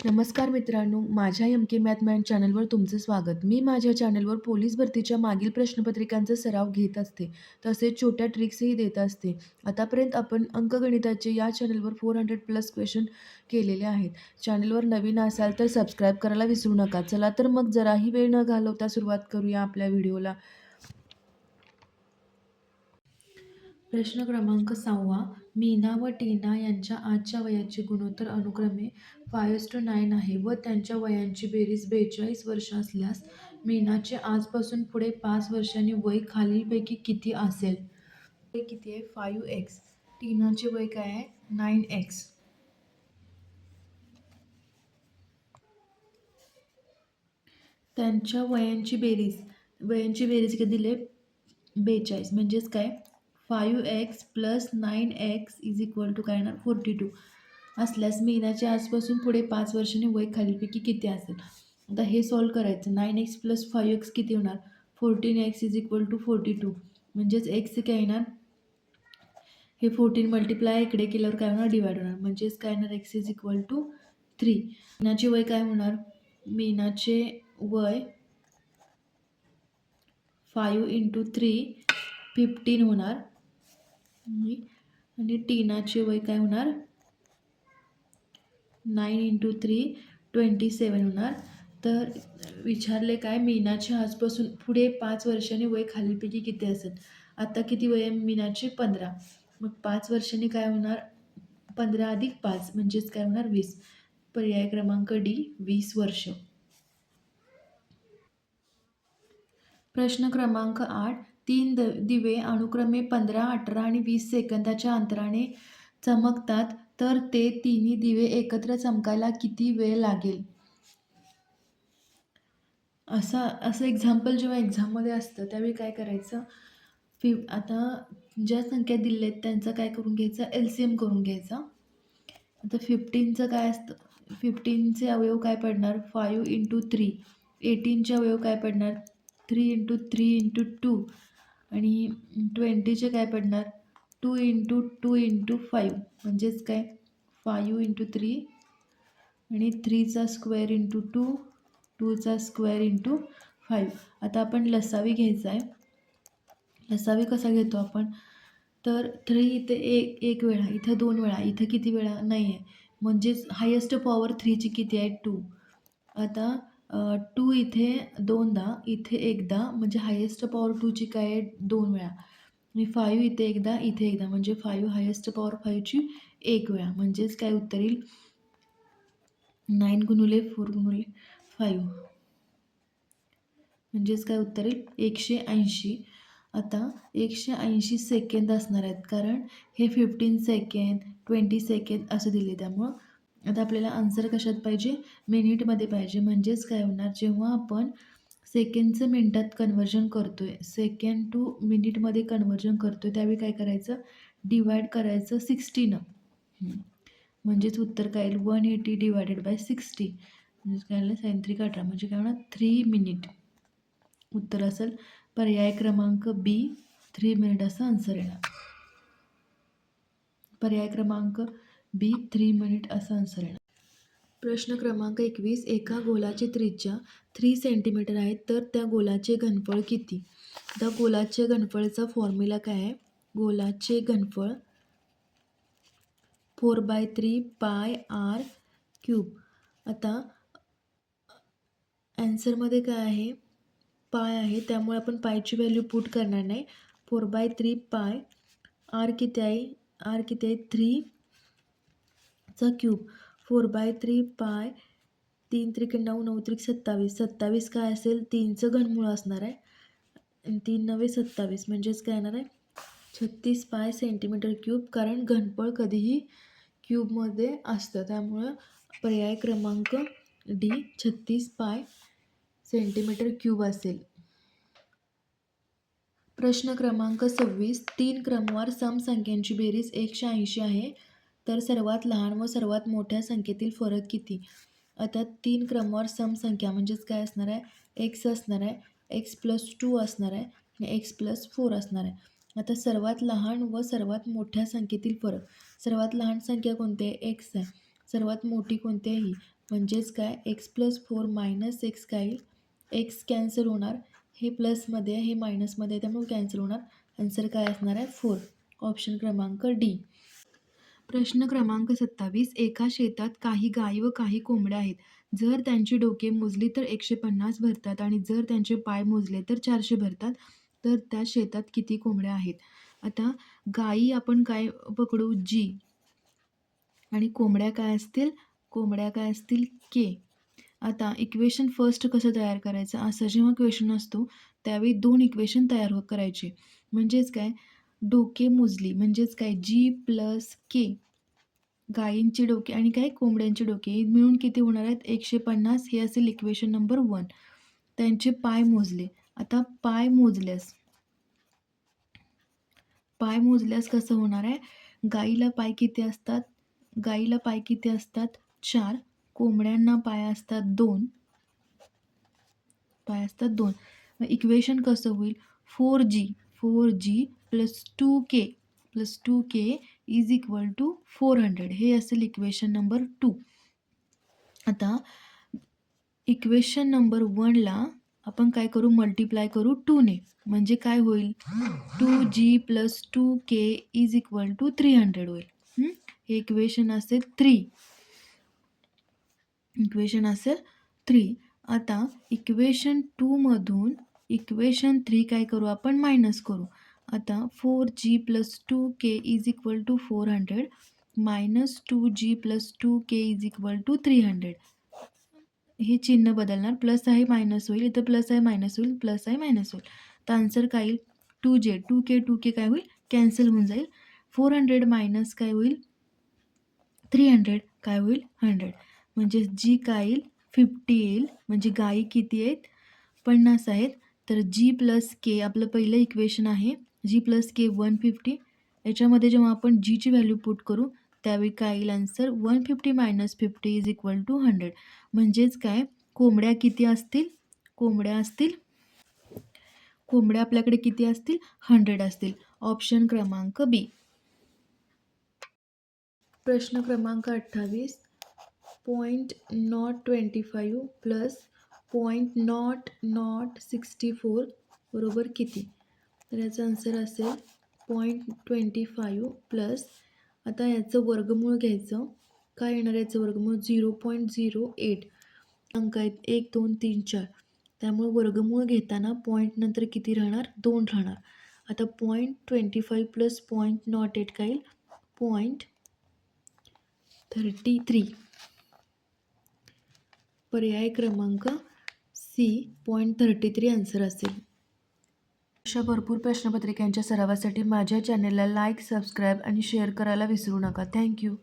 नमस्कार मित्रांनो, माझ्या एम के मॅथ मॅन चॅनलवर तुमचं स्वागत. मी माझ्या चॅनलवर पोलीस भरतीच्या मागील प्रश्नपत्रिकांचा सराव घेत असते. तसेच छोट्या ट्रिक्सही देत असते. आतापर्यंत आपण अंकगणिताचे या चॅनलवर 400+ क्वेश्चन केलेले आहेत. चॅनलवर नवीन असाल तर सबस्क्राईब करायला विसरू नका. चला तर मग जराही वेळ न घालवता सुरुवात करूया आपल्या व्हिडिओला. प्रश्न क्रमांक 6. मीना व टीना यांच्या आजच्या वयाचे गुणोत्तर अनुक्रमे 5:9 आहे व त्यांच्या वयांची बेरीज 42 वर्ष असल्यास मीनाचे आजपासून पुढे 5 वर्षांनी वय खालीलपैकी किती असेल? वय किती आहे? 5x. टीनाचे वय काय आहे? 9x. त्यांच्या वयांची बेरीज किती दिले? 42. म्हणजेच काय? 5x + 9x = काय येणार? 42 असल्यास मीनाचे आजपासून पुढे 5 वर्षांनी वय खालीलपैकी किती असेल? आता हे सॉल्व करायचं. 9x + 5x किती होणार? 14x = 42. म्हणजेच x काय येणार? हे 14 मल्टिप्लाय इकडे केल्यावर काय होणार? डिवाइड होणार. म्हणजेच काय येणार? x = 3. मीनाचे वय काय होणार? मीनाचे वय 5 × 3 15 होणार आणि टीनाचे वय काय होणार? 9 × 3 27 होणार. तर विचारले काय? मीनाचे आजपासून पुढे 5 वर्षांनी वय खालीलपैकी किती असेल? आता किती वय आहे मीनाचे? 15. मग 5 वर्षांनी काय होणार? 15 + 5 म्हणजेच काय होणार? 20. पर्याय क्रमांक डी 20 वर्ष. प्रश्न क्रमांक 8. 3 दिवे अनुक्रमे 15, 18 आणि 20 सेकंदाच्या अंतराने चमकतात तर ते तिन्ही दिवे एकत्र चमकायला किती वेळ लागेल? असं एक्झाम्पल जेव्हा एक्झाममध्ये असतं त्यावेळी काय करायचं? आता ज्या संख्या दिलेल्या आहेत त्यांचा काय करून घ्यायचा? LCM करून घ्यायचा. आता 15चं काय असतं? 15चे अवयव काय पडणार? 5 × 3. 18चे अवयव काय पडणार? 3 × 3 × 2. आणि 20चे काय पडणार? 2 × 2 × 5. म्हणजेच काय? 5 × 3 आणि 3चा स्क्वेअर × 2, 2चा स्क्वेअर × 5. आता आपण लसावी घ्यायचा आहे. लसावी कसा घेतो आपण? तर 3 इथे एक वेळा, इथं 2 वेळा, इथं किती वेळा? नाही आहे. म्हणजेच हायेस्ट पॉवर 3ची किती आहे? 2. आता 2 इथे 2दा, इथे एकदा, म्हणजे हायेस्ट पॉवर 2ची काय आहे? 2 वेळा. आणि 5 इथे एकदा, इथे एकदा, म्हणजे 5 हायेस्ट पॉवर 5ची 1 वेळा. म्हणजेच काय उत्तर येईल? 9 × 4 × 5. म्हणजेच काय उत्तर येईल? 180. आता 180 सेकंद असणार आहेत, कारण हे 15 सेकंद, 20 सेकंद असं दिले. त्यामुळं आता आपल्याला आन्सर कशात पाहिजे? मिनिटमध्ये पाहिजे. म्हणजेच काय होणार? जेव्हा आपण सेकंडचं मिनिटात कन्व्हर्जन करतोय, सेकंड टू मिनिटमध्ये कन्व्हर्जन करतोय, त्यावेळी काय करायचं? डिवाइड करायचं 60नं. म्हणजेच उत्तर काय येईल? 180 / 60. म्हणजेच काय आलं? sin 3 18. म्हणजे काय होणार? 3 मिनिट. उत्तर असेल पर्याय क्रमांक बी 3 मिनिट असं आन्सर येणार. पर्याय क्रमांक बी 3 मिनिट असं आन्सर येणार. प्रश्न क्रमांक 21. एका गोलाची त्रिज्या 3 सेंटीमीटर आहे तर त्या गोलाचे घनफळ किती? त्या गोलाचे घनफळचा फॉर्म्युला काय आहे? गोलाचे घनफळ 4/3 πr³. आता ॲन्सरमध्ये काय आहे? पाय आहे, त्यामुळे आपण पायची व्हॅल्यू पुट करणार नाही. 4/3 पाय. आर किती आहे? 3 4/3 पाय. 3 त्रिक 9, 9 त्रिक 27. 27 काय असेल? 3चं घनमूळ असणार आहे. 3 9 27. म्हणजेच काय येणार आहे? 36 पाय सेंटीमीटर क्यूब. कारण घनफळ कधीही क्यूबमध्ये असतं, त्यामुळं पर्याय क्रमांक डी 36 पाय सेंटीमीटर क्यूब असेल. प्रश्न क्रमांक 26. 3 क्रमवार समसंख्यांची बेरीज 180 आहे तर सर्वात लहान व सर्वात मोठ्या संख्येतील फरक किती? आता 3 क्रमवार समसंख्या म्हणजेच काय असणार आहे? x असणार आहे, x + 2 असणार आहे आणि x + 4 असणार आहे. आता सर्वात लहान व सर्वात मोठ्या संख्येतील फरक. सर्वात लहान संख्या कोणती आहे? x आहे. सर्वात मोठी कोणती आहे? ही. म्हणजेच काय x+4 - x काय येईल, x कॅन्सल होणार, हे प्लसमध्ये आहे हे मायनसमध्ये आहे त्यामुळे कॅन्सल होणार. आन्सर काय असणार आहे 4. ऑप्शन क्रमांक डी. प्रश्न क्रमांक 27. एका शेतात काही गायी व काही कोंबड्या आहेत. जर त्यांची डोके मोजली तर 150 भरतात आणि जर त्यांचे पाय मोजले तर 400 भरतात. तर त्या शेतात किती कोंबड्या आहेत? आता गायी आपण काय पकडू जी आणि कोंबड्या काय असतील? कोंबड्या काय असतील के. आता इक्वेशन फर्स्ट कसं तयार करायचं? असं जेव्हा क्वेश्चन असतो त्यावेळी 2 इक्वेशन तयार करायचे. म्हणजेच काय, डोके मोजली म्हणजेच काय जी प्लस के, गायींची डोके आणि काय कोंबड्यांची डोके मिळून किती होणार आहेत 150. हे असेल इक्वेशन नंबर 1. त्यांचे पाय मोजले. आता पाय मोजल्यास कसं होणार आहे? गाईला पाय किती असतात? गाईला पाय किती असतात? 4. कोंबड्यांना पाय असतात 2. मग इक्वेशन कसं होईल? 4g plus 2k is equal to 400. हे असेल इक्वेशन नंबर 2. आता इक्वेशन नंबर 1ला आपण काय करू? मल्टिप्लाय करू 2ने. म्हणजे काय होईल? 2g plus 2k is equal to 300 होईल. हे इक्वेशन असेल 3. आता इक्वेशन 2 मधून इक्वेशन 3 काय करू आपण? मायनस करू. आता 4g plus 2k is equal to 400 minus 2g plus 2k is equal to 300. हे चिन्ह बदलणार. प्लस आहे मायनस होईल. इथं प्लस आहे मायनस होईल. प्लस आहे मायनस होईल. तर आन्सर काय येईल? 2k काय होईल? कॅन्सल होऊन जाईल. 400 मायनस काय होईल? 300 काय होईल? 100. म्हणजे जी काय येईल? 50 येईल. म्हणजे गायी किती आहेत? 50 आहेत. तर जी प्लस के आपलं पहिलं इक्वेशन आहे. जी प्लस के 150. याच्यामध्ये जेव्हा आपण जीची व्हॅल्यू पुट करू त्यावेळी काय येईल answer? 150 minus 50 is equal to 100. म्हणजेच काय, कोंबड्या किती असतील? कोंबड्या आपल्याकडे किती असतील? 100 असतील. ऑप्शन क्रमांक बी. प्रश्न क्रमांक 28. 0.025 प्लस 0.0064 बरोबर किती? तर याचा आन्सर असेल 0.25 प्लस, आता याचं वर्गमूळ घ्यायचं. काय येणार याचं वर्गमूळ? 0.08 अंक आहेत 1 2 3 4. त्यामुळे वर्गमूळ घेताना पॉईंट नंतर किती राहणार? 2 राहणार. आता 0.25 प्लस 0.08 काय येईल? 0.33. पर्याय क्रमांक सी 0.33 आन्सर असेल. अशा भरपूर प्रश्नपत्रिकांच्या सरावासाठी माझ्या चॅनलला लाईक, सबस्क्राईब आणि शेअर करायला विसरू नका. थँक्यू.